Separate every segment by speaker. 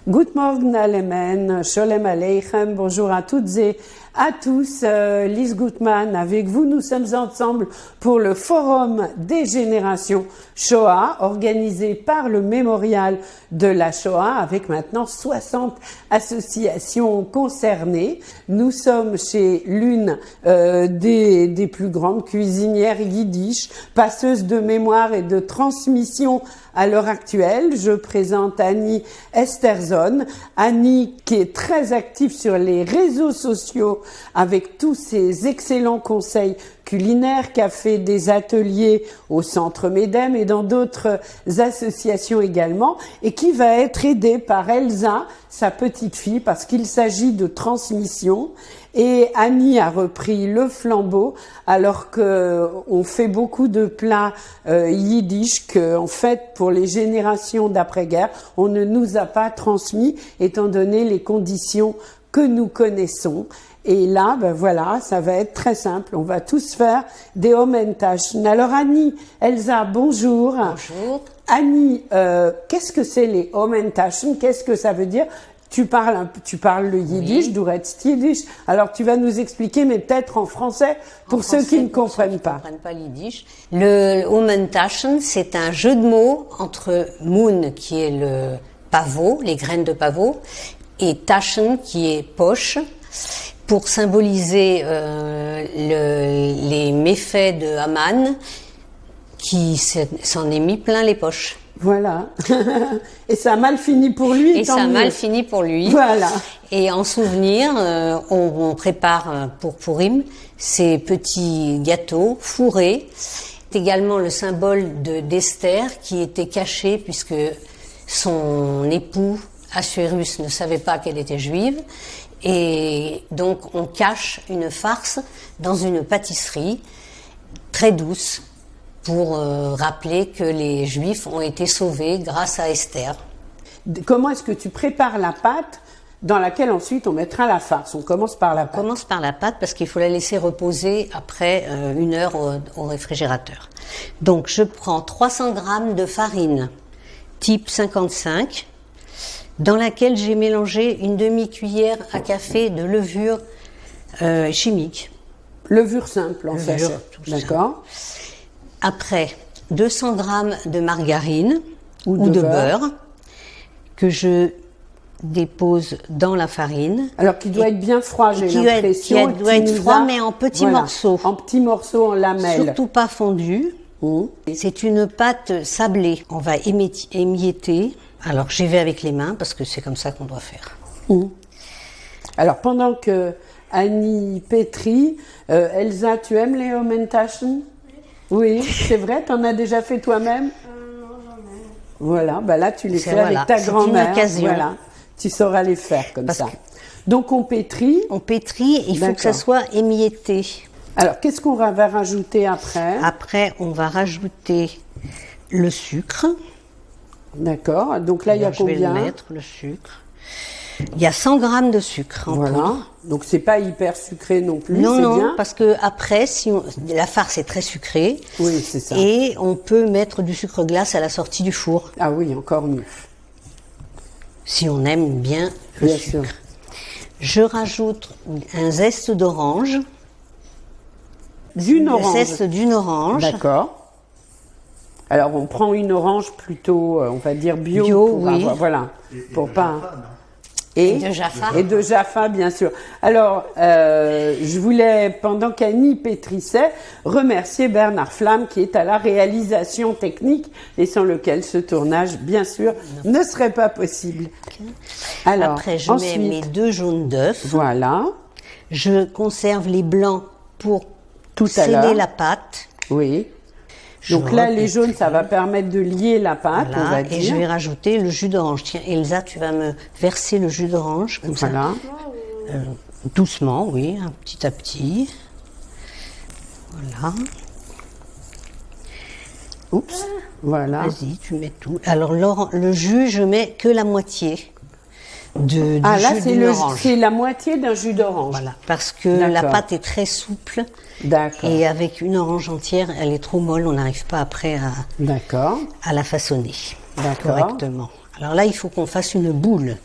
Speaker 1: Good morning, Alemen, Sholem Aleichem, bonjour à toutes et à tous. Lise Gutman, avec vous, nous sommes ensemble pour le Forum des générations Shoah, organisé par le Mémorial de la Shoah, avec maintenant 60 associations concernées. Nous sommes chez l'une des plus grandes cuisinières yiddish, passeuses de mémoire et de transmission à l'heure actuelle. Je présente Annie Esterzon. Annie qui est très active sur les réseaux sociaux avec tous ses excellents conseils culinaires, qui a fait des ateliers au Centre Médem et dans d'autres associations également, et qui va être aidée par Elsa, sa petite fille, parce qu'il s'agit de transmission. Et Annie a repris le flambeau alors que on fait beaucoup de plats yiddish que, en fait, pour les générations d'après-guerre, on ne nous a pas transmis étant donné les conditions que nous connaissons. Et là, ben voilà, ça va être très simple. On va tous faire des Homentaschen. Alors Annie, Elsa, bonjour.
Speaker 2: Bonjour.
Speaker 1: Annie, qu'est-ce que c'est les Homentaschen? Qu'est-ce que ça veut dire? Tu parles le yiddish,
Speaker 2: Oui.
Speaker 1: du redst yiddish. Alors tu vas nous expliquer, mais peut-être en français, pour ceux qui ne comprennent pas.
Speaker 2: Comprennent pas l'yiddish. Le Homentaschen, c'est un jeu de mots entre Moon, qui est le pavot, les graines de pavot, et Taschen, qui est poche, pour symboliser les méfaits de Haman, qui s'en est mis plein les poches.
Speaker 1: Voilà. Et ça a mal fini pour lui.
Speaker 2: Et ça a mal fini pour lui.
Speaker 1: Voilà.
Speaker 2: Et en souvenir, on prépare pour Purim ces petits gâteaux fourrés. C'est également le symbole d'Esther qui était caché puisque son époux Assuérus ne savait pas qu'elle était juive. Et donc on cache une farce dans une pâtisserie très douce pour rappeler que les Juifs ont été sauvés grâce à Esther.
Speaker 1: Comment est-ce que tu prépares la pâte dans laquelle ensuite on mettra la farce? On commence par la pâte.
Speaker 2: On commence par la pâte parce qu'il faut la laisser reposer après 1 heure au réfrigérateur. Donc je prends 300 grammes de farine type 55 dans laquelle j'ai mélangé une demi-cuillère à café de levure chimique.
Speaker 1: Levure simple en fait. D'accord.
Speaker 2: Après, 200 grammes de margarine ou de beurre que je dépose dans la farine.
Speaker 1: Alors, qui doit être bien froid, j'ai l'impression.
Speaker 2: Qui doit être froid, mais en petits morceaux.
Speaker 1: En petits morceaux, en lamelles.
Speaker 2: Surtout pas fondu. C'est une pâte sablée. On va émietter. Alors, j'y vais avec les mains parce que c'est comme ça qu'on doit faire.
Speaker 1: Alors, pendant que Annie pétrit, Elsa, tu aimes les Homentaschen? Oui, c'est vrai, t'en as déjà fait toi-même?
Speaker 3: Non, jamais.
Speaker 1: Voilà, bah là tu les fais avec ta grand-mère.
Speaker 2: C'est une occasion.
Speaker 1: Voilà, tu sauras les faire comme ça. Donc on pétrit.
Speaker 2: On pétrit, il faut que ça soit émietté.
Speaker 1: Alors qu'est-ce qu'on va rajouter après?
Speaker 2: Après, on va rajouter le sucre.
Speaker 1: D'accord, donc là il y a combien?
Speaker 2: Je vais le mettre, le sucre. Il y a 100 grammes de sucre en poudre.
Speaker 1: Donc c'est pas hyper sucré non plus,
Speaker 2: non,
Speaker 1: c'est
Speaker 2: non,
Speaker 1: bien.
Speaker 2: parce que après, la farce est très sucrée.
Speaker 1: Oui, c'est ça.
Speaker 2: Et on peut mettre du sucre glace à la sortie du four.
Speaker 1: Ah oui, encore mieux.
Speaker 2: Si on aime bien le sucre. Sûr. Je rajoute un zeste d'orange.
Speaker 1: D'une orange.
Speaker 2: Un zeste d'une orange.
Speaker 1: D'accord. Alors on prend une orange plutôt, on va dire bio pour
Speaker 2: oui.
Speaker 1: avoir, voilà, pour pas.
Speaker 2: Et de Jaffa.
Speaker 1: Et de Jaffa, bien sûr. Alors, je voulais, pendant qu'Annie pétrissait, remercier Bernard Flamme qui est à la réalisation technique et sans lequel ce tournage, bien sûr, ne serait pas possible. Alors,
Speaker 2: après, je mets mes 2 jaunes d'œufs.
Speaker 1: Voilà.
Speaker 2: Je conserve les blancs pour
Speaker 1: sceller
Speaker 2: la pâte.
Speaker 1: Oui. Donc là, les jaunes, ça va permettre de lier la pâte,
Speaker 2: voilà,
Speaker 1: on va dire.
Speaker 2: Et je vais rajouter le jus d'orange. Tiens, Elsa, tu vas me verser le jus d'orange, comme ça. Doucement, oui, petit à petit. Voilà.
Speaker 1: Oups, voilà.
Speaker 2: Vas-y, tu mets tout. Alors, le jus, je mets que la moitié du
Speaker 1: là,
Speaker 2: jus d'orange.
Speaker 1: C'est la moitié d'un jus d'orange.
Speaker 2: Voilà, parce que la pâte est très souple.
Speaker 1: D'accord.
Speaker 2: Et avec une orange entière, elle est trop molle, on n'arrive pas après à la façonner correctement. Alors là, il faut qu'on fasse une boule.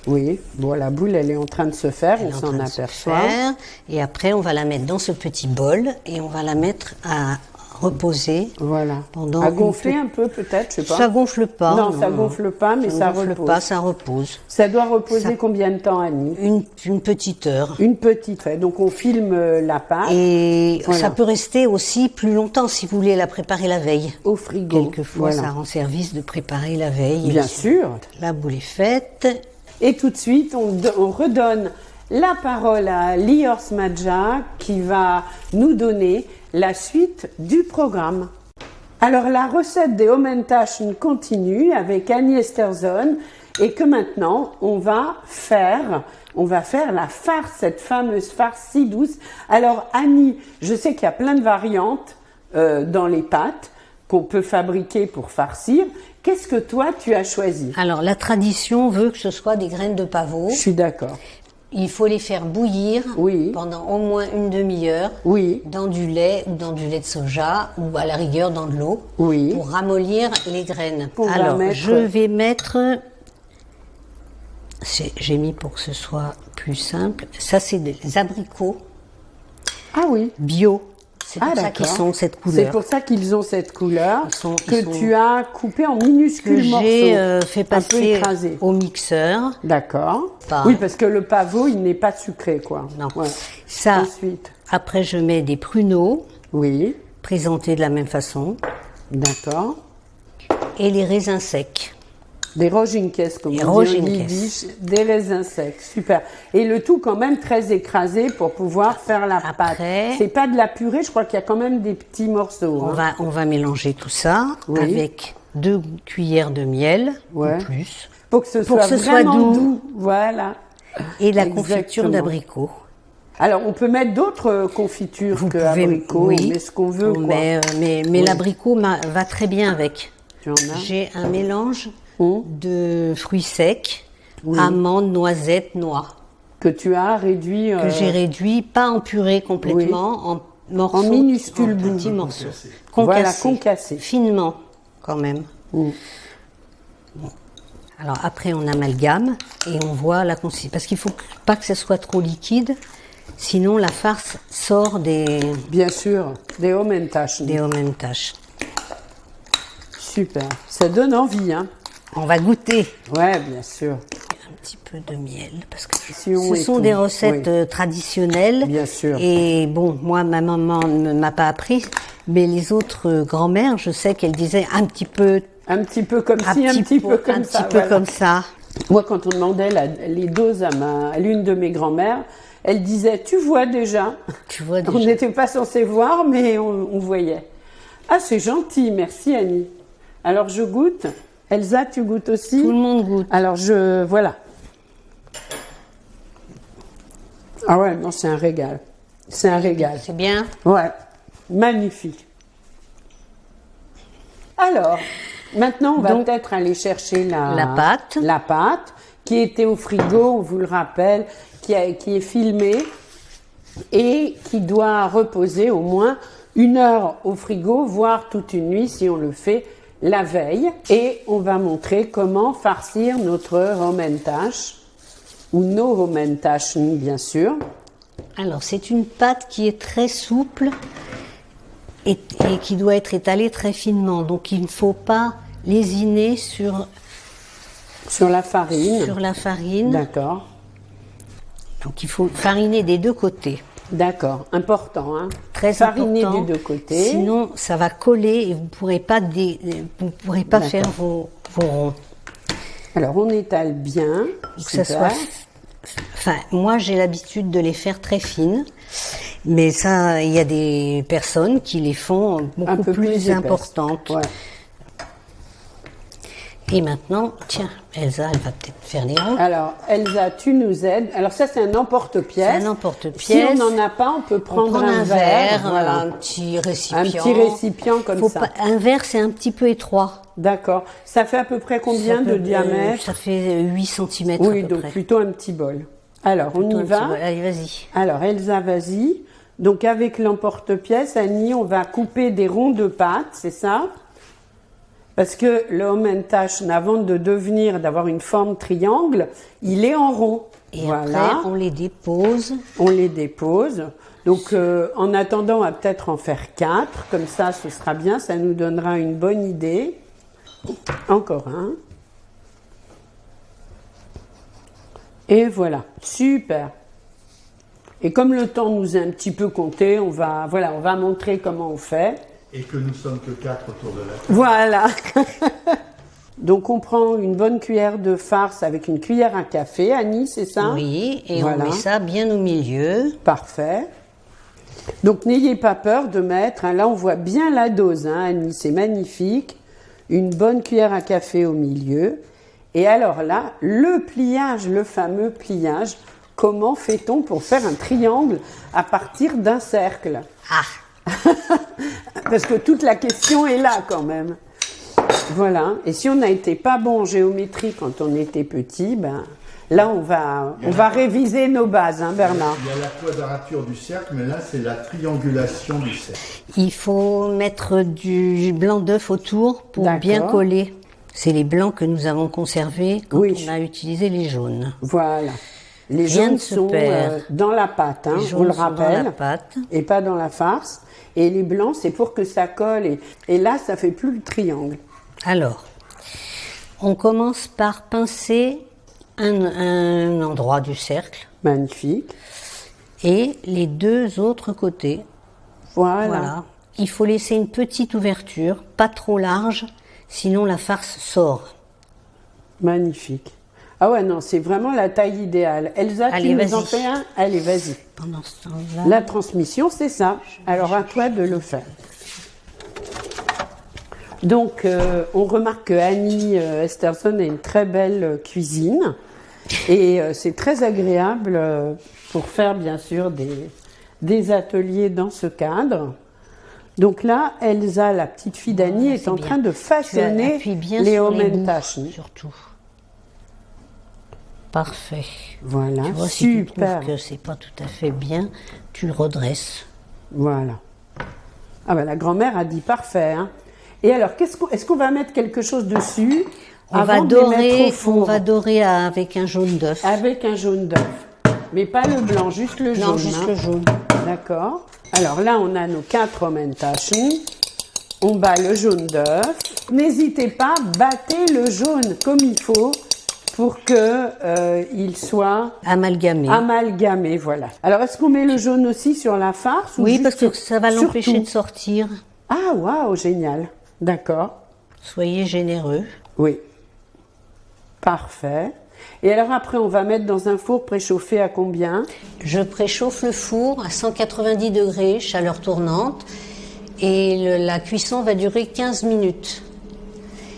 Speaker 1: Oui, bon, la boule, elle est en train de se faire,
Speaker 2: Elle est
Speaker 1: on
Speaker 2: en
Speaker 1: s'en
Speaker 2: train de se
Speaker 1: aperçoit.
Speaker 2: faire. Et après, on va la mettre dans ce petit bol et on va la mettre à reposer.
Speaker 1: Voilà.
Speaker 2: Pendant
Speaker 1: À gonfler un peu, peut-être, je sais pas.
Speaker 2: Ça gonfle pas.
Speaker 1: Non, ça gonfle pas, mais ça
Speaker 2: gonfle
Speaker 1: repose.
Speaker 2: pas, ça repose.
Speaker 1: Ça doit reposer
Speaker 2: Ça-
Speaker 1: combien de temps, Annie?
Speaker 2: Une petite heure.
Speaker 1: Une petite. Donc, on filme la pâte
Speaker 2: Et
Speaker 1: Voilà.
Speaker 2: ça peut rester aussi plus longtemps si vous voulez la préparer la veille.
Speaker 1: au frigo.
Speaker 2: Quelquefois,
Speaker 1: Voilà.
Speaker 2: ça rend service de préparer la veille.
Speaker 1: Bien sûr.
Speaker 2: La boule est faite.
Speaker 1: Et tout de suite, on redonne la parole à Lior Smadja qui va nous donner la suite du programme. Alors, la recette des Haumentaschen continue avec Annie Esterson et que maintenant, on va faire la farce, cette fameuse farce si douce. Alors, Annie, je sais qu'il y a plein de variantes dans les pâtes qu'on peut fabriquer pour farcir. Qu'est-ce que toi, tu as choisi?
Speaker 2: Alors, la tradition veut que ce soit des graines de pavot.
Speaker 1: Je suis d'accord.
Speaker 2: Il faut les faire bouillir
Speaker 1: Oui.
Speaker 2: pendant au moins une demi-heure
Speaker 1: Oui.
Speaker 2: dans du lait ou dans du lait de soja ou à la rigueur dans de l'eau
Speaker 1: Oui.
Speaker 2: pour ramollir les graines.
Speaker 1: On va
Speaker 2: Alors,
Speaker 1: mettre-
Speaker 2: je vais mettre... J'ai mis pour que ce soit plus simple. Ça, c'est des abricots
Speaker 1: Ah oui.
Speaker 2: bio. C'est pour ça
Speaker 1: d'accord.
Speaker 2: qu'ils sont cette
Speaker 1: C'est
Speaker 2: couleur.
Speaker 1: pour ça qu'ils ont cette couleur
Speaker 2: Ils sont-
Speaker 1: que tu as coupé en minuscules
Speaker 2: Que
Speaker 1: morceaux.
Speaker 2: j'ai fait
Speaker 1: un peu
Speaker 2: passer
Speaker 1: écrasés.
Speaker 2: au mixeur.
Speaker 1: D'accord.
Speaker 2: Pas-
Speaker 1: Oui, parce que le pavot, il n'est pas sucré, quoi.
Speaker 2: Non.
Speaker 1: Ouais.
Speaker 2: Ça,
Speaker 1: Ensuite.
Speaker 2: après, je mets des pruneaux
Speaker 1: Oui.
Speaker 2: présentés de la même façon
Speaker 1: D'accord.
Speaker 2: et les raisins secs.
Speaker 1: Des rojinkes, comme
Speaker 2: Des
Speaker 1: on dit en
Speaker 2: rojinkes.
Speaker 1: yiddish, des raisins secs. Super. Et le tout quand même très écrasé pour pouvoir faire la pâte.
Speaker 2: Après-
Speaker 1: C'est pas de la purée, je crois qu'il y a quand même des petits morceaux. hein.
Speaker 2: On va mélanger tout ça
Speaker 1: Oui.
Speaker 2: avec 2 cuillères de miel
Speaker 1: Ouais.
Speaker 2: ou plus
Speaker 1: Pour que ce
Speaker 2: Pour
Speaker 1: soit
Speaker 2: que ce soit
Speaker 1: vraiment
Speaker 2: doux.
Speaker 1: doux. Voilà.
Speaker 2: et la
Speaker 1: Exactement.
Speaker 2: confiture d'abricot.
Speaker 1: Alors, on peut mettre d'autres confitures
Speaker 2: Vous
Speaker 1: que
Speaker 2: pouvez,
Speaker 1: abricots,
Speaker 2: oui,
Speaker 1: on met ce qu'on veut,
Speaker 2: on
Speaker 1: quoi.
Speaker 2: met, mais l'abricot va très bien avec.
Speaker 1: Tu en as
Speaker 2: J'ai un mélange
Speaker 1: Hum.
Speaker 2: de fruits secs,
Speaker 1: Oui.
Speaker 2: amandes, noisettes, noix,
Speaker 1: que tu as réduit
Speaker 2: que j'ai réduit, pas en purée complètement, en morceaux,
Speaker 1: En minuscules
Speaker 2: en
Speaker 1: bouts.
Speaker 2: petits morceaux,
Speaker 1: Voilà, concassés.
Speaker 2: finement quand même.
Speaker 1: Hum.
Speaker 2: Bon. Alors après on amalgame et on voit la consistance, parce qu'il faut pas que ça soit trop liquide, sinon la farce sort des
Speaker 1: Bien sûr, des Haumentaschen.
Speaker 2: Haumentaschen.
Speaker 1: Super. Ça donne envie, hein.
Speaker 2: On va goûter.
Speaker 1: Ouais, bien sûr.
Speaker 2: Un petit peu de miel, parce que
Speaker 1: Sion
Speaker 2: ce
Speaker 1: et
Speaker 2: sont
Speaker 1: tout,
Speaker 2: des recettes
Speaker 1: oui.
Speaker 2: traditionnelles.
Speaker 1: Bien sûr.
Speaker 2: Et bon, moi, ma maman ne m'a pas appris, mais les autres grand-mères, je sais qu'elles disaient un petit peu,
Speaker 1: Un petit peu comme ci, un petit peu comme
Speaker 2: un
Speaker 1: ça.
Speaker 2: petit peu
Speaker 1: voilà.
Speaker 2: comme ça.
Speaker 1: Moi, quand on demandait les doses à l'une de mes grand-mères, elle disait, tu vois déjà.
Speaker 2: Tu vois
Speaker 1: On
Speaker 2: déjà.
Speaker 1: n'était pas censé voir, mais on voyait. Ah, c'est gentil, merci Annie. Alors, je goûte. Elsa, tu goûtes aussi?
Speaker 2: Tout le monde goûte.
Speaker 1: Alors, voilà. Ah ouais, non, c'est un régal. C'est un régal.
Speaker 2: C'est bien.
Speaker 1: Ouais, magnifique. Alors, maintenant, on va
Speaker 2: Donc,
Speaker 1: peut-être aller chercher
Speaker 2: la pâte.
Speaker 1: La pâte, qui était au frigo, on vous le rappelle, qui est filmée et qui doit reposer au moins 1 heure au frigo, voire toute une nuit si on le fait la veille. Et on va montrer comment farcir notre Haumentasch, ou nos Haumentaschen, bien sûr.
Speaker 2: Alors, c'est une pâte qui est très souple et qui doit être étalée très finement. Donc, il ne faut pas lésiner sur
Speaker 1: Sur la farine.
Speaker 2: la farine.
Speaker 1: D'accord.
Speaker 2: Donc, il faut fariner des deux côtés.
Speaker 1: D'accord, important, hein.
Speaker 2: Très
Speaker 1: Fariner
Speaker 2: important.
Speaker 1: des deux côtés.
Speaker 2: Sinon, ça va coller et vous pourrez pas faire vos ronds.
Speaker 1: Alors, on étale bien.
Speaker 2: Que ça
Speaker 1: Super.
Speaker 2: soit. Enfin, moi, j'ai l'habitude de les faire très fines, mais ça, il y a des personnes qui les font
Speaker 1: un
Speaker 2: beaucoup
Speaker 1: peu plus
Speaker 2: plus
Speaker 1: épaisse.
Speaker 2: importantes.
Speaker 1: Ouais.
Speaker 2: Et maintenant, tiens, Elsa, elle va peut-être faire les ronds.
Speaker 1: Alors, Elsa, tu nous aides. Alors, ça, c'est un emporte-pièce.
Speaker 2: C'est un emporte-pièce.
Speaker 1: Si on n'en a pas, on peut
Speaker 2: On
Speaker 1: prendre
Speaker 2: prend
Speaker 1: un verre. Voilà.
Speaker 2: un petit récipient.
Speaker 1: Un petit récipient comme
Speaker 2: Faut
Speaker 1: ça.
Speaker 2: pas- un verre, c'est un petit peu étroit.
Speaker 1: D'accord. Ça fait à peu près combien
Speaker 2: Ça
Speaker 1: de
Speaker 2: peut-
Speaker 1: diamètre?
Speaker 2: Ça fait 8 cm
Speaker 1: Oui,
Speaker 2: à peu
Speaker 1: donc
Speaker 2: près.
Speaker 1: plutôt un petit bol. Alors, on
Speaker 2: Plutôt
Speaker 1: y
Speaker 2: un
Speaker 1: va.
Speaker 2: petit peu. Allez, vas-y.
Speaker 1: Alors, Elsa, vas-y. Donc, avec l'emporte-pièce, Annie, on va couper des ronds de pâte, c'est ça? Parce que le Haumentaschen, avant d'avoir une forme triangle, il est en rond.
Speaker 2: Et après, on les dépose.
Speaker 1: On les dépose. Donc, en attendant, on va peut-être en faire 4. Comme ça, ce sera bien. Ça nous donnera une bonne idée. Encore un. Et voilà. Super. Et comme le temps nous est un petit peu compté, on va montrer comment on fait.
Speaker 3: Et que nous sommes que 4 autour de la table.
Speaker 1: Voilà. Donc, on prend une bonne cuillère de farce avec une cuillère à café. Annie, c'est ça?
Speaker 2: Oui, et on met ça bien au milieu.
Speaker 1: Parfait. Donc, n'ayez pas peur de mettre, là, on voit bien la dose, Annie, c'est magnifique. Une bonne cuillère à café au milieu. Et alors là, le pliage, le fameux pliage, comment fait-on pour faire un triangle à partir d'un cercle?
Speaker 2: Ah!
Speaker 1: Parce que toute la question est là quand même. Voilà. Et si on n'a été pas bon en géométrie quand on était petit, là on va réviser nos bases, Bernard.
Speaker 3: Il y a la quadrature du cercle, mais là c'est la triangulation du cercle.
Speaker 2: Il faut mettre du blanc d'œuf autour pour bien coller. C'est les blancs que nous avons conservés quand on a utilisé les jaunes.
Speaker 1: Voilà. Les jaunes sont dans la pâte, on le rappelle,
Speaker 2: dans la pâte.
Speaker 1: Et pas dans la farce. Et les blancs, c'est pour que ça colle. Et là, ça fait plus le triangle.
Speaker 2: Alors, on commence par pincer un endroit du cercle.
Speaker 1: Magnifique.
Speaker 2: Et les 2 autres côtés.
Speaker 1: Voilà.
Speaker 2: Il faut laisser une petite ouverture, pas trop large, sinon la farce sort.
Speaker 1: Magnifique. Ah ouais, non, c'est vraiment la taille idéale. Elsa, tu nous en fais un? Allez, vas-y.
Speaker 2: Pendant ce temps-là...
Speaker 1: La transmission, c'est ça. Alors, à toi de le faire. Donc, on remarque que Annie Esterson a une très belle cuisine. Et c'est très agréable pour faire, bien sûr, des ateliers dans ce cadre. Donc là, Elsa, la petite fille d'Annie, est en train de façonner les Haumentaschen.
Speaker 2: Surtout. Parfait.
Speaker 1: Voilà,
Speaker 2: tu vois,
Speaker 1: super.
Speaker 2: Si tu trouves que c'est pas tout à fait bien, tu le redresses.
Speaker 1: Voilà. Ah ben la grand-mère a dit parfait. Et alors, est-ce qu'on va mettre quelque chose dessus
Speaker 2: on va dorer avec un jaune d'œuf.
Speaker 1: Avec un jaune d'œuf. Mais pas le blanc, juste le jaune.
Speaker 2: Non, juste le jaune.
Speaker 1: D'accord. Alors là, on a nos 4 Haumentaschen. On bat le jaune d'œuf. N'hésitez pas, battez le jaune comme il faut pour que il soit amalgamé, voilà. Alors, est-ce qu'on met le jaune aussi sur la farce?
Speaker 2: Oui, parce que ça va l'empêcher de sortir.
Speaker 1: Ah, waouh, génial. D'accord.
Speaker 2: Soyez généreux.
Speaker 1: Oui. Parfait. Et alors après, on va mettre dans un four préchauffé à combien?
Speaker 2: Je préchauffe le four à 190 degrés, chaleur tournante, et la cuisson va durer 15 minutes.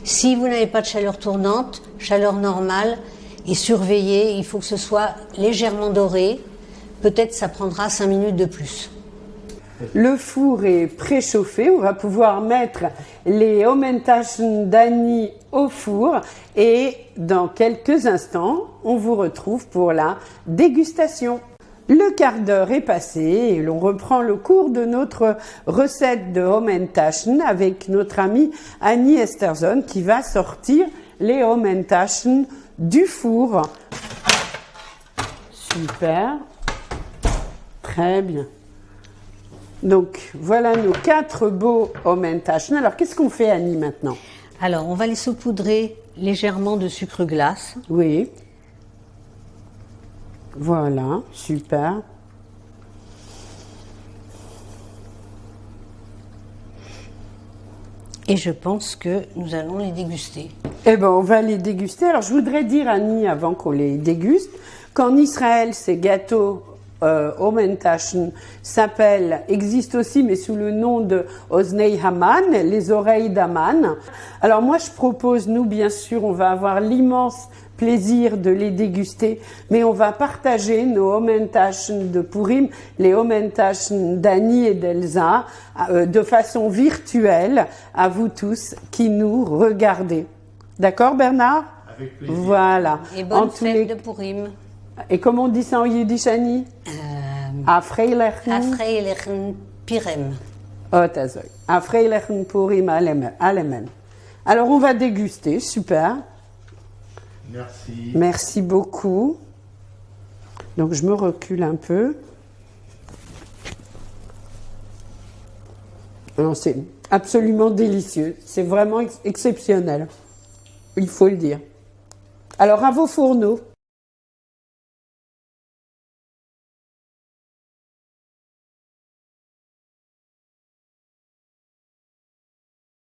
Speaker 2: Si vous n'avez pas de chaleur tournante, chaleur normale, et surveillez, il faut que ce soit légèrement doré. Peut-être ça prendra 5 minutes de plus.
Speaker 1: Le four est préchauffé, on va pouvoir mettre les Haumentaschen d'Annie au four et dans quelques instants, on vous retrouve pour la dégustation. Le quart d'heure est passé et l'on reprend le cours de notre recette de Haumentaschen avec notre amie Annie Esterson qui va sortir les Haumentaschen du four. Super, très bien. Donc, voilà nos 4 beaux Haumentaschen. Alors, qu'est-ce qu'on fait, Annie, maintenant?
Speaker 2: Alors, on va les saupoudrer légèrement de sucre glace.
Speaker 1: Oui. Voilà, super.
Speaker 2: Et je pense que nous allons les déguster.
Speaker 1: Eh bien, on va les déguster. Alors, je voudrais dire, Annie, avant qu'on les déguste, qu'en Israël, ces gâteaux Haumentaschen existent aussi, mais sous le nom de Oznei Haman, les oreilles d'Aman. Alors moi, je propose, nous, bien sûr, on va avoir l'immense plaisir de les déguster, mais on va partager nos Haumentaschen de Purim, les Haumentaschen d'Annie et d'Elsa, de façon virtuelle à vous tous qui nous regardez. D'accord, Bernard?
Speaker 3: Avec plaisir.
Speaker 1: Voilà.
Speaker 2: Et bonne fête de Purim.
Speaker 1: Et comment on dit ça en yiddish, Annie? Afreilichen.
Speaker 2: Afreilichen Pirem.
Speaker 1: Oh, tazoy. Afreilichen Purim Alemen. Alors, on va déguster, super.
Speaker 3: Merci.
Speaker 1: Merci beaucoup. Donc, je me recule un peu. Alors, c'est absolument délicieux. C'est vraiment exceptionnel. Il faut le dire. Alors, à vos fourneaux.